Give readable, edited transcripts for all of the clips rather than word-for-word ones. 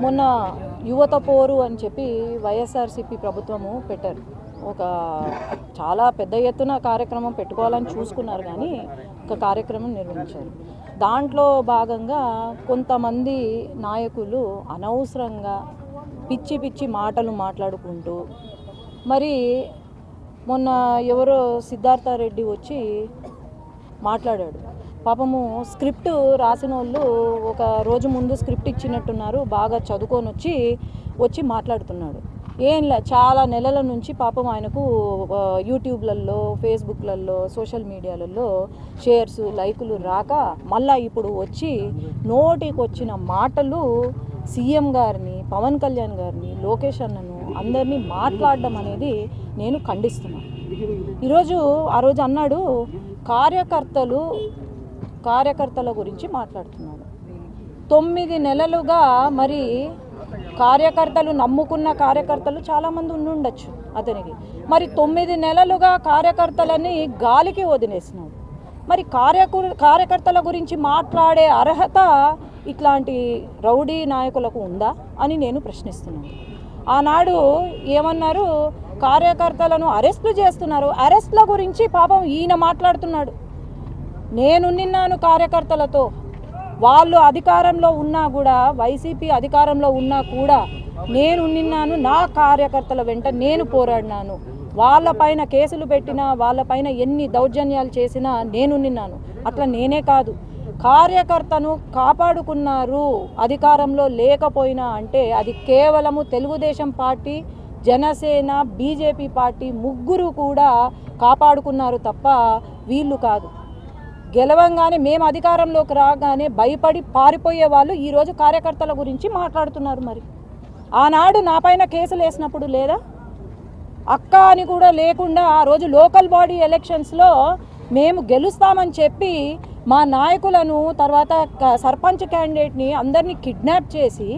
మొన్న యువత పోరు అని చెప్పి వైఎస్ఆర్సీపీ ప్రభుత్వము పెట్టారు. ఒక చాలా పెద్ద ఎత్తున కార్యక్రమం పెట్టుకోవాలని చూసుకున్నారు, కానీ ఒక కార్యక్రమం నిర్వహించారు. దాంట్లో భాగంగా కొంతమంది నాయకులు అనవసరంగా పిచ్చి పిచ్చి మాటలు మాట్లాడుకుంటూ, మరి మొన్న ఎవరో సిద్ధార్థరెడ్డి వచ్చి మాట్లాడాడు. పాపము స్క్రిప్ట్ రాసిన వాళ్ళు ఒక రోజు ముందు స్క్రిప్ట్ ఇచ్చినట్టున్నారు, బాగా చదువుకొని వచ్చి మాట్లాడుతున్నాడు. చాలా నెలల నుంచి పాపం ఆయనకు యూట్యూబ్లలో, ఫేస్బుక్లలో, సోషల్ మీడియాలలో షేర్స్, లైకులు రాక మళ్ళీ ఇప్పుడు వచ్చి నోటికి వచ్చిన మాటలు సీఎం గారిని, పవన్ కళ్యాణ్ గారిని, లోకేష్ అన్నను అందరినీ మాట్లాడడం అనేది నేను ఖండిస్తున్నాను. ఈరోజు ఆ రోజు అన్నాడు కార్యకర్తల గురించి మాట్లాడుతున్నాడు. 9 నెలలుగా మరి కార్యకర్తలు నమ్ముకున్న కార్యకర్తలు చాలామంది ఉండొచ్చు అతనికి. మరి 9 నెలలుగా కార్యకర్తలని గాలికి వదిలేసినాడు. మరి కార్యకర్తల గురించి మాట్లాడే అర్హత ఇట్లాంటి రౌడీ నాయకులకు ఉందా అని నేను ప్రశ్నిస్తున్నాను. ఆనాడు ఏమన్నారు, కార్యకర్తలను అరెస్టులు చేస్తున్నారు. అరెస్టుల గురించి పాపం ఈయన మాట్లాడుతున్నాడు. నేను నిన్నాను కార్యకర్తలతో, వాళ్ళు అధికారంలో ఉన్నా కూడా, వైసీపీ అధికారంలో ఉన్నా కూడా నేను నిన్నాను, నా కార్యకర్తల వెంట నేను పోరాడినాను. వాళ్ళపైన కేసులు పెట్టినా, వాళ్ళపైన ఎన్ని దౌర్జన్యాలు చేసినా నేను నిన్నాను. అట్లా నేనే కాదు, కార్యకర్తను కాపాడుకున్నారు అధికారంలో లేకపోయినా అంటే అది కేవలము Telugu Desam party, Janasena, BJP party ముగ్గురు కూడా కాపాడుకున్నారు తప్ప వీళ్ళు కాదు. గెలవంగానే, మేము అధికారంలోకి రాగానే భయపడి పారిపోయే వాళ్ళు ఈరోజు కార్యకర్తల గురించి మాట్లాడుతున్నారు. మరి ఆనాడు నా పైన కేసులు వేసినప్పుడు లేదా, అక్క అని కూడా లేకుండా ఆ రోజు లోకల్ బాడీ ఎలక్షన్స్లో మేము గెలుస్తామని చెప్పి మా నాయకులను, తర్వాత సర్పంచ్ క్యాండిడేట్ని అందరినీ కిడ్నాప్ చేసి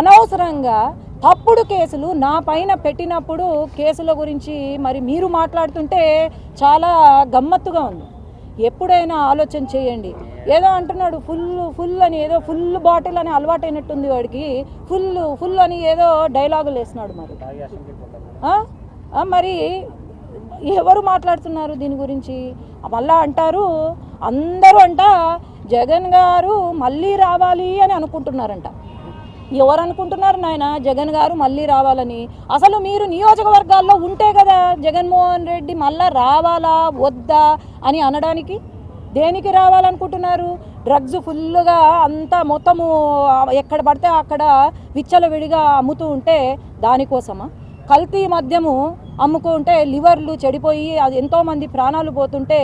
అనవసరంగా తప్పుడు కేసులు నా పైన పెట్టినప్పుడు కేసుల గురించి మరి మీరు మాట్లాడుతుంటే చాలా గమ్మత్తుగా ఉంది. ఎప్పుడైనా ఆలోచన చేయండి. ఏదో అంటున్నాడు ఫుల్ అని, ఏదో ఫుల్ బాటిల్ అని అలవాటైనట్టుంది వాడికి, ఫుల్ అని ఏదో డైలాగులు వేస్తున్నాడు. మరి ఎవరు మాట్లాడుతున్నారు దీని గురించి? మళ్ళా అంటారు, అందరూ జగన్ గారు మళ్ళీ రావాలి అని అనుకుంటున్నారంట. ఎవరు అనుకుంటున్నారు నాయన జగన్ గారు మళ్ళీ రావాలని? అసలు మీరు నియోజకవర్గాల్లో ఉంటే కదా జగన్మోహన్ రెడ్డి మళ్ళా రావాలా వద్దా అని అనడానికి. దేనికి రావాలనుకుంటున్నారు? డ్రగ్స్ ఫుల్గా అంతా మొత్తము ఎక్కడ పడితే అక్కడ విచ్చలవిడిగా అమ్ముతూ ఉంటే దానికోసమా? కల్తీ మద్యము అమ్ముకుంటే లివర్లు చెడిపోయి అది ఎంతోమంది ప్రాణాలు పోతుంటే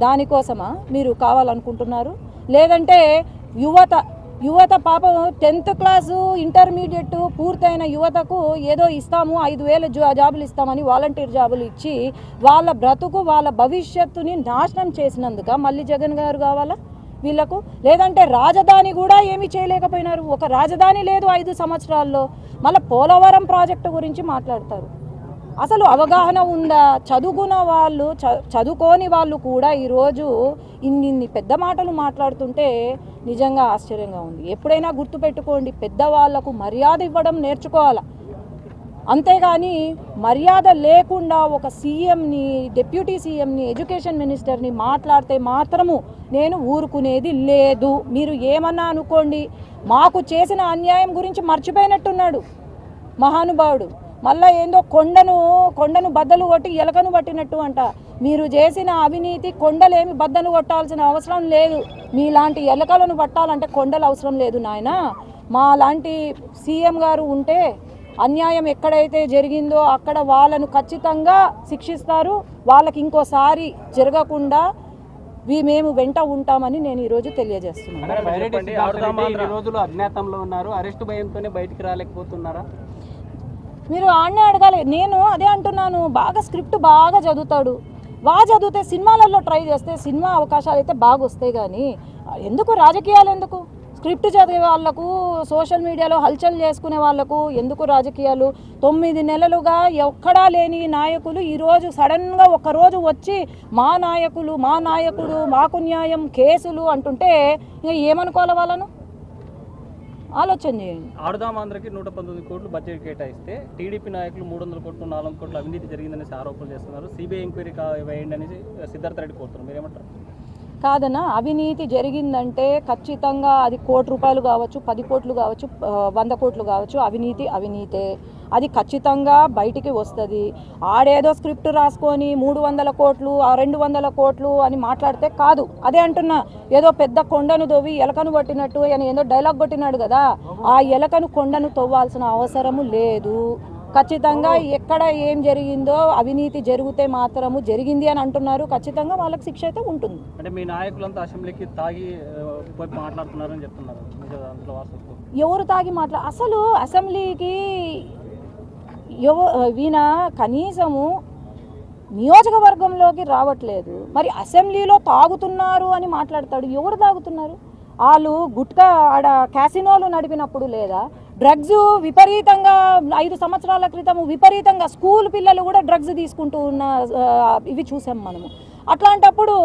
దానికోసమా మీరు కావాలనుకుంటున్నారు? లేదంటే యువత పాపం 10th క్లాసు, ఇంటర్మీడియట్ పూర్తయిన యువతకు ఏదో ఇస్తాము, 5,000 జాబులు ఇస్తామని వాలంటీర్ జాబులు ఇచ్చి వాళ్ళ బ్రతుకు, వాళ్ళ భవిష్యత్తుని నాశనం చేసినందుక మళ్ళీ జగన్ గారు కావాలా వీళ్ళకు? లేదంటే రాజధాని కూడా ఏమీ చేయలేకపోయినారు. ఒక రాజధాని లేదు 5 సంవత్సరాల్లో. మళ్ళీ పోలవరం ప్రాజెక్టు గురించి మాట్లాడతారు. అసలు అవగాహన ఉందా? చదువుకున్న వాళ్ళు, చదువుకోని వాళ్ళు కూడా ఈరోజు ఇన్ని పెద్ద మాటలు మాట్లాడుతుంటే నిజంగా ఆశ్చర్యంగా ఉంది. ఎప్పుడైనా గుర్తుపెట్టుకోండి, పెద్దవాళ్లకు మర్యాద ఇవ్వడం నేర్చుకోవాలా. అంతేగాని మర్యాద లేకుండా ఒక సీఎంని, డిప్యూటీ సీఎంని, ఎడ్యుకేషన్ మినిస్టర్ని మాట్లాడితే మాత్రము నేను ఊరుకునేది లేదు. మీరు ఏమన్నా అనుకోండి, మాకు చేసిన అన్యాయం గురించి మర్చిపోయినట్టున్నాడు మహానుభావుడు. మళ్ళీ ఏందో కొండను బద్దలు కొట్టి ఎలకను పట్టినట్టు అంట. మీరు చేసిన అవినీతి కొండలేమి బద్దలు కొట్టాల్సిన అవసరం లేదు. మీలాంటి ఎలకలను పట్టాలంటే కొండలు అవసరం లేదు నాయన. మా లాంటి సీఎం గారు ఉంటే అన్యాయం ఎక్కడైతే జరిగిందో అక్కడ వాళ్ళను ఖచ్చితంగా శిక్షిస్తారు. వాళ్ళకి ఇంకోసారి జరగకుండా మేము వెంట ఉంటామని నేను ఈరోజు తెలియజేస్తున్నాను. మీరు ఆడనే అడగాలి. నేను అదే అంటున్నాను, బాగా స్క్రిప్ట్ బాగా చదువుతాడు, బాగా చదివితే సినిమాలలో ట్రై చేస్తే సినిమా అవకాశాలు అయితే బాగా వస్తాయి. కానీ ఎందుకు రాజకీయాలు? ఎందుకు స్క్రిప్ట్ చదివే వాళ్లకు, సోషల్ మీడియాలో హల్చల్ చేసుకునే వాళ్లకు ఎందుకు రాజకీయాలు? 9 నెలలుగా ఎక్కడా లేని నాయకులు ఈరోజు సడన్గా ఒకరోజు వచ్చి మా నాయకుడు మాకు న్యాయం, కేసులు అంటుంటే ఇంకా ఏమనుకోవాలి వాళ్ళను? ఆలోచన చేయండి. ఆడుదాం ఆంధ్రకి 119 కోట్లు బడ్జెట్ కేటాయిస్తే టీడీపీ నాయకులు 300 కోట్లు 400 కోట్లు అవినీతి జరిగిందనేసి ఆరోపణలు చేస్తున్నారు. సిబిఐ ఎంక్వైరీ వేయండి అనేసి సిద్ధార్థ రెడ్డి కోరుతున్నారు. మీరేమంటారు? కాదన్నా, అవినీతి జరిగిందంటే ఖచ్చితంగా అది 1 కోటి రూపాయలు కావచ్చు, 10 కోట్లు కావచ్చు, 100 కోట్లు కావచ్చు, అవినీతి అవినీతే. అది ఖచ్చితంగా బయటికి వస్తుంది. ఆడేదో స్క్రిప్ట్ రాసుకొని 300 కోట్లు 200 కోట్లు అని మాట్లాడితే కాదు. అదే అంటున్నా, ఏదో పెద్ద కొండను తవ్వి ఎలకను కొట్టినట్టు అని ఏదో డైలాగ్ కొట్టినాడు కదా, ఆ ఎలకను కొండను తవ్వాల్సిన అవసరము లేదు. ఖచ్చితంగా ఎక్కడ ఏం జరిగిందో అవినీతి జరిగితే మాత్రము జరిగింది అని అంటున్నారు. ఖచ్చితంగా వాళ్ళకి శిక్ష అయితే ఉంటుంది. అంటే మీ నాయకులంతా అసెంబ్లీకి తాగి మాట్లాడుతున్నారని చెప్తున్నారు. ఎవరు తాగి అసలు అసెంబ్లీకి వీణ కనీసము నియోజకవర్గంలోకి రావట్లేదు. మరి అసెంబ్లీలో తాగుతున్నారు అని మాట్లాడతాడు. ఎవరు తాగుతున్నారు? వాళ్ళు గుట్కా ఆడ క్యాసినోలు నడిపినప్పుడు లేదా డ్రగ్స్ విపరీతంగా 5 సంవత్సరాల క్రితం విపరీతంగా స్కూల్ పిల్లలు కూడా డ్రగ్స్ తీసుకుంటూ ఉన్న ఇవి చూసాం మనము. అట్లాంటప్పుడు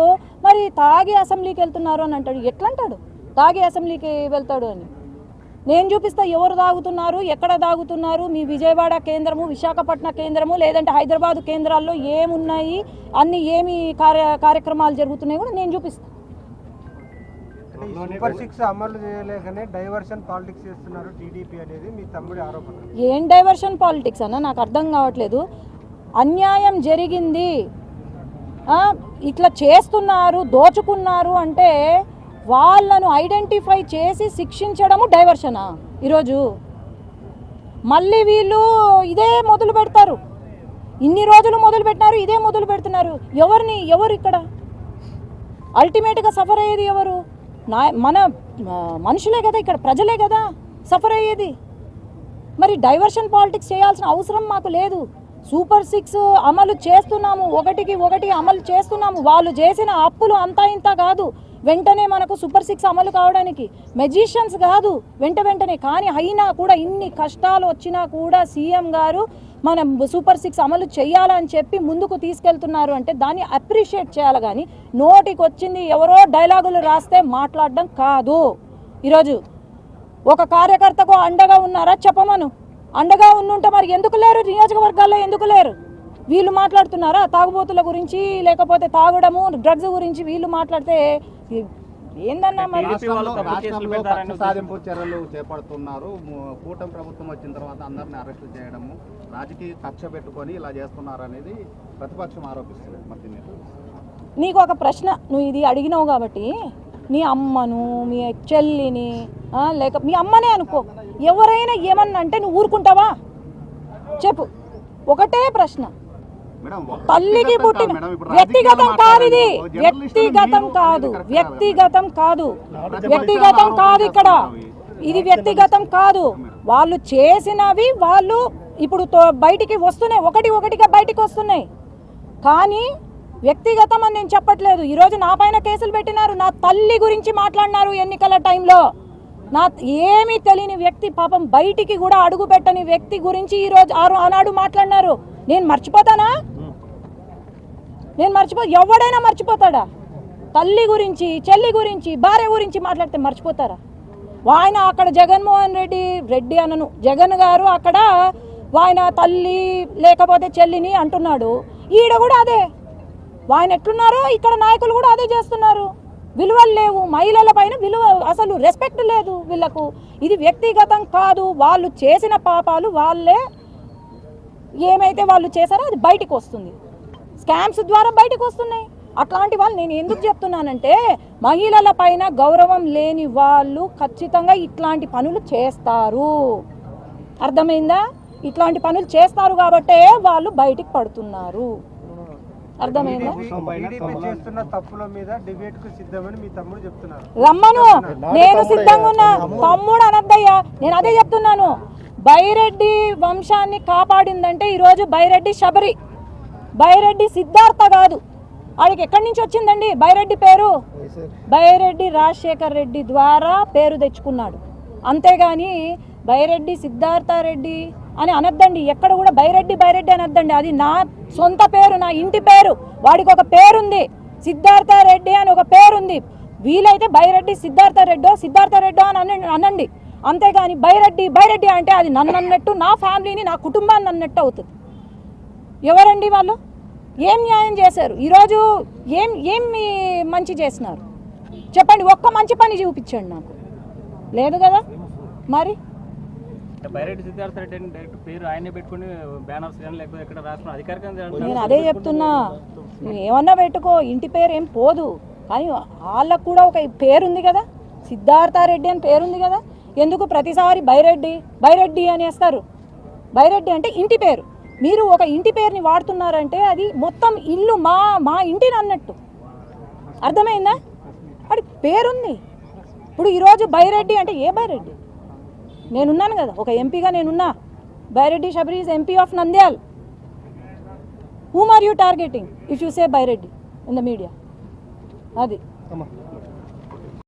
మరి తాగి అసెంబ్లీకి వెళ్తున్నారు అని అంటాడు. ఎట్లా అంటాడు తాగి అసెంబ్లీకి వెళ్తాడు అని? నేను చూపిస్తా ఎవరు తాగుతున్నారు, ఎక్కడ తాగుతున్నారు. మీ విజయవాడ కేంద్రము, విశాఖపట్నం కేంద్రము, లేదంటే హైదరాబాద్ కేంద్రాల్లో ఏమున్నాయి, అన్ని ఏమి కార్యక్రమాలు జరుగుతున్నాయి కూడా నేను చూపిస్తాను. సూపర్ 6 అమలు చేయలేకనే డైవర్షన్ పాలిటిక్స్ చేస్తున్నారు టీడీపీ అనేది మీ తమ్ముడి ఆరోపణ. ఏం డైవర్షన్ పాలిటిక్స్ అన్న నాకు అర్థం కావట్లేదు. అన్యాయం జరిగింది, ఇట్లా చేస్తున్నారు, దోచుకున్నారు అంటే వాళ్ళను ఐడెంటిఫై చేసి శిక్షించడము డైవర్షనా? ఈరోజు మళ్ళీ వీళ్ళు ఇదే మొదలు పెడతారు. ఇన్ని రోజులు మొదలు పెట్టినారు, ఇదే మొదలు పెడుతున్నారు. ఎవరు ఇక్కడ అల్టిమేట్గా సఫర్ అయ్యేది ఎవరు? మన మనుషులే కదా, ఇక్కడ ప్రజలే కదా సఫర్ అయ్యేది. మరి డైవర్షన్ పాలిటిక్స్ చేయాల్సిన అవసరం మాకు లేదు. సూపర్ 6 అమలు చేస్తున్నాము, 1 అమలు చేస్తున్నాము. వాళ్ళు చేసిన అప్పులు అంతా ఇంత కాదు. వెంటనే మనకు సూపర్ 6 అమలు కావడానికి మెజిషియన్స్ కాదు వెంటనే. కానీ అయినా కూడా ఇన్ని కష్టాలు వచ్చినా కూడా సీఎం గారు మనం సూపర్ 6 అమలు చేయాలని చెప్పి ముందుకు తీసుకెళ్తున్నారు అంటే దాన్ని అప్రిషియేట్ చేయాలి. కానీ నోటికి వచ్చింది ఎవరో డైలాగులు రాస్తే మాట్లాడడం కాదు. ఈరోజు ఒక కార్యకర్తకు అండగా ఉన్నారా చెప్పమను. అండగా ఉండుంటే మరి ఎందుకు లేరు? నియోజకవర్గాల్లో ఎందుకు లేరు? వీళ్ళు మాట్లాడుతున్నారా తాగుబోతుల గురించి, లేకపోతే తాగడము డ్రగ్స్ గురించి వీళ్ళు మాట్లాడితే ఏందన్నా? మరి సాధింపు చర్యలు చేపడుతున్నారు. కూటమి ప్రభుత్వం వచ్చిన తర్వాత అందరిని అరెస్ట్ చేయడము, రాజకీయ కక్ష పెట్టుకొని ఇలా చేస్తున్నారు అనేది ప్రతిపక్షం ఆరోపిస్తుంది. మరి నీకు ఒక ప్రశ్న, నువ్వు ఇది అడిగినావు కాబట్టి, నీ అమ్మను, మీ చెల్లిని, లేక మీ అమ్మనే అనుకో, ఎవరైనా ఏమన్నా అంటే నువ్వు ఊరుకుంటావా చెప్పు? ఒకటే ప్రశ్న. తల్లికి పుట్టిన వ్యక్తిగతం కాదు, ఇది వ్యక్తిగతం కాదు, ఇక్కడ ఇది వ్యక్తిగతం కాదు. వాళ్ళు చేసినవి వాళ్ళు ఇప్పుడు బయటికి వస్తున్నాయి, ఒకటిగా బయటికి వస్తున్నాయి. కానీ వ్యక్తిగతం అని నేను చెప్పట్లేదు. ఈరోజు నా పైన కేసులు పెట్టినారు, నా తల్లి గురించి మాట్లాడినారు ఎన్నికల టైంలో. నా ఏమీ తెలియని వ్యక్తి, పాపం బయటికి కూడా అడుగు పెట్టని వ్యక్తి గురించి ఈరోజు ఆనాడు మాట్లాడినారు. నేను మర్చిపోతానా? ఎవడైనా మర్చిపోతాడా? తల్లి గురించి, చెల్లి గురించి, భార్య గురించి మాట్లాడితే మర్చిపోతారా? ఆయన అక్కడ జగన్మోహన్ రెడ్డి అనను, జగన్ గారు అక్కడ ఆయన తల్లి లేకపోతే చెల్లిని అంటున్నాడు. ఈడ కూడా అదే. ఆయన ఎట్లున్నారో ఇక్కడ నాయకులు కూడా అదే చేస్తున్నారు. విలువలు లేవు, మహిళల పైన విలువ, అసలు రెస్పెక్ట్ లేదు వీళ్ళకు. ఇది వ్యక్తిగతం కాదు. వాళ్ళు చేసిన పాపాలు వాళ్ళే, ఏమైతే వాళ్ళు చేశారో అది బయటికి వస్తుంది. స్కామ్స్ ద్వారా బయటకు వస్తున్నాయి. అట్లాంటి వాళ్ళు నేను ఎందుకు చెప్తున్నానంటే, మహిళల పైన గౌరవం లేని వాళ్ళు ఖచ్చితంగా ఇట్లాంటి పనులు చేస్తారు. అర్థమైందా? ఇట్లాంటి పనులు చేస్తారు కాబట్టే వాళ్ళు బయటికి పడుతున్నారు. అర్థమైందా? రమ్మను, నేను సిద్ధంగా ఉన్నా. తమ్ముడు అనద్దయ్యా, నేను అదే చెప్తున్నాను. బైరెడ్డి వంశాన్ని కాపాడిందంటే ఈరోజు బైరెడ్డి శబరి, బైరెడ్డి సిద్ధార్థ కాదు. వాడికి ఎక్కడి నుంచి వచ్చిందండి బైరెడ్డి పేరు? బైరెడ్డి రాజశేఖర్ రెడ్డి ద్వారా పేరు తెచ్చుకున్నాడు. అంతేగాని బైరెడ్డి సిద్ధార్థ రెడ్డి అని అనద్దండి. ఎక్కడ కూడా బైరెడ్డి అనద్దండి. అది నా సొంత పేరు, నా ఇంటి పేరు. వాడికి ఒక పేరుంది, సిద్ధార్థ రెడ్డి అని ఒక పేరుంది. వీలైతే బైరెడ్డి సిద్ధార్థ రెడ్డో అని అనండి. అంతేగాని బైరెడ్డి బైరెడ్డి అంటే అది నన్ను అన్నట్టు, నా ఫ్యామిలీని, నా కుటుంబాన్ని అన్నట్టు అవుతుంది. ఎవరండి వాళ్ళు? ఏం న్యాయం చేశారు ఈరోజు? ఏం మీ మంచి చేసినారు చెప్పండి, ఒక్క మంచి పని చూపించండి నాకు. లేదు కదా మరి. బైరెడ్డి సిద్ధార్థ రెడ్డి అని డైరెక్ట్ పేరు ఆయనే పెట్టుకుని బ్యానర్స్ కానీ లేకపోతే ఎక్కడ రాసిన అధికారికంగా నేను అదే చెప్తున్నా, నువ్వు ఏమన్నా పెట్టుకో, ఇంటి పేరు ఏం పోదు, కానీ వాళ్ళకు కూడా ఒక పేరుంది కదా, సిద్ధార్థారెడ్డి అని పేరుంది కదా. ఎందుకు ప్రతిసారి బైరెడ్డి బైరెడ్డి అని వేస్తారు? బైరెడ్డి అంటే ఇంటి పేరు. మీరు ఒక ఇంటి పేరుని వాడుతున్నారంటే అది మొత్తం ఇల్లు మా ఇంటిని అన్నట్టు, అర్థమైందా? అది పేరుంది. ఇప్పుడు ఈరోజు బైరెడ్డి అంటే ఏ బైరెడ్డి? నేనున్నాను కదా, ఒక ఎంపీగా నేనున్నా. Byreddy Shabari is MP of Nandyal. whom are you targeting if you say Byreddy in the media? అది